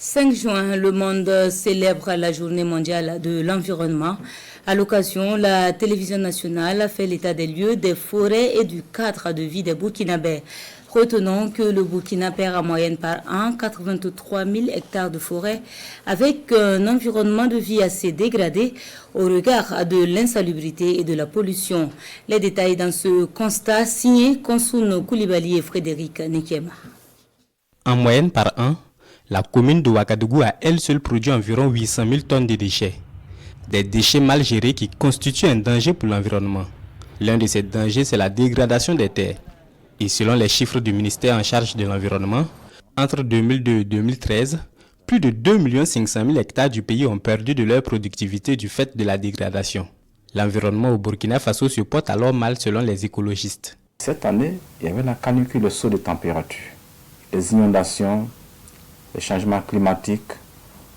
5 juin, le monde célèbre la journée mondiale de l'environnement. À l'occasion, la télévision nationale a fait l'état des lieux, des forêts et du cadre de vie des Burkinabés. Retenons que le Burkina perd en moyenne par an 83 000 hectares de forêt avec un environnement de vie assez dégradé au regard de l'insalubrité et de la pollution. Les détails dans ce constat signé Konsoun Koulibaly et Frédéric Nekema. En moyenne par an, la commune de Ouagadougou a elle seule produit environ 800 000 tonnes de déchets. Des déchets mal gérés qui constituent un danger pour l'environnement. L'un de ces dangers, c'est la dégradation des terres. Et selon les chiffres du ministère en charge de l'environnement, entre 2002 et 2013, plus de 2 500 000 hectares du pays ont perdu de leur productivité du fait de la dégradation. L'environnement au Burkina Faso se porte alors mal selon les écologistes. Cette année, il y avait la canicule, le saut de température, les inondations, les changements climatiques,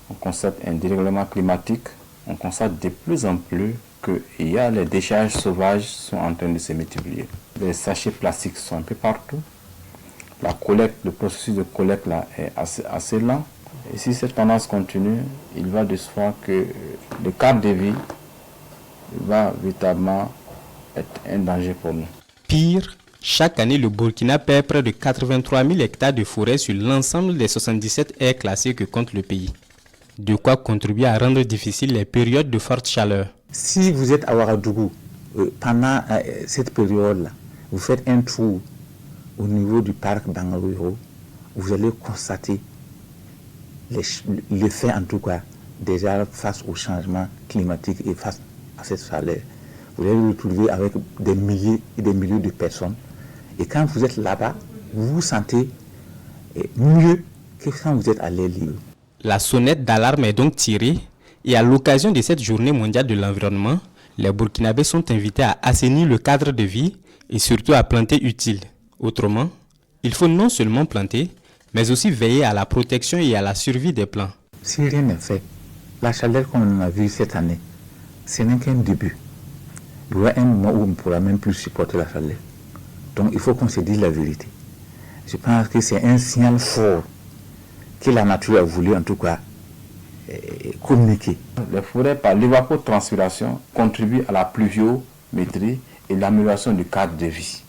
on constate un dérèglement climatique, on constate de plus en plus que les décharges sauvages sont en train de se multiplier. Les sachets plastiques sont un peu partout. La collecte, le processus de collecte là est assez lent. Et si cette tendance continue, il va de soi que le cadre de vie va véritablement être un danger pour nous. Pire, chaque année, le Burkina perd près de 83 000 hectares de forêt sur l'ensemble des 77 aires classées que compte le pays. De quoi contribuer à rendre difficiles les périodes de forte chaleur. Si vous êtes à Ouagadougou, pendant cette période-là, vous faites un tour au niveau du parc d'Angarouiro, vous allez constater l'effet en tout cas déjà face au changement climatique et face à cette chaleur. Vous allez vous retrouver avec des milliers et des milliers de personnes. Et quand vous êtes là-bas, vous vous sentez mieux que quand vous êtes à l'air libre. La sonnette d'alarme est donc tirée et à l'occasion de cette journée mondiale de l'environnement, les Burkinabés sont invités à assainir le cadre de vie et surtout à planter utile. Autrement, il faut non seulement planter, mais aussi veiller à la protection et à la survie des plants. Si rien n'est fait, la chaleur qu'on a vue cette année, ce n'est qu'un début. Il y aura un moment où on ne pourra même plus supporter la chaleur. Donc il faut qu'on se dise la vérité. Je pense que c'est un signal fort que la nature a voulu en tout cas communiquer. Les forêts, par l'évapotranspiration, contribuent à la pluviométrie et l'amélioration du cadre de vie.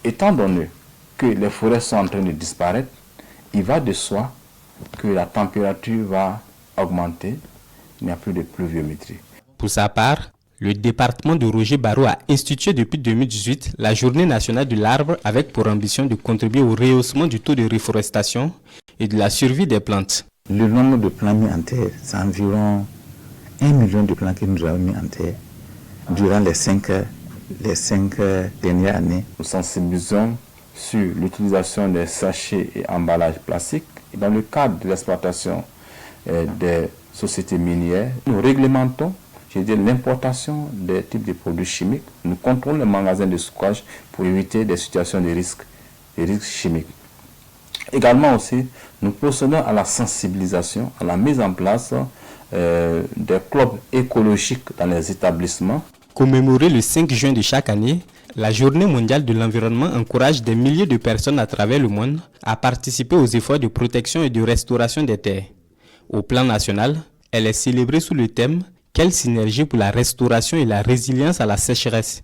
Étant donné que les forêts sont en train de disparaître, il va de soi que la température va augmenter, il n'y a plus de pluviométrie. Pour sa part, le département de Roger Barreau a institué depuis 2018 la Journée nationale de l'arbre avec pour ambition de contribuer au rehaussement du taux de reforestation et de la survie des plantes. Le nombre de plants mis en terre, c'est environ 1 million de plants que nous avons mis en terre durant les 5 dernières années. Nous sensibilisons sur l'utilisation des sachets et emballages plastiques. Et dans le cadre de l'exploitation des sociétés minières, nous réglementons l'importation des types de produits chimiques. Nous contrôlons les magasins de stockage pour éviter des situations de risques chimiques. Également aussi, nous procédons à la sensibilisation, à la mise en place des clubs écologiques dans les établissements. Commémorer le 5 juin de chaque année, la Journée mondiale de l'environnement encourage des milliers de personnes à travers le monde à participer aux efforts de protection et de restauration des terres. Au plan national, elle est célébrée sous le thème « Quelle synergie pour la restauration et la résilience à la sécheresse ?»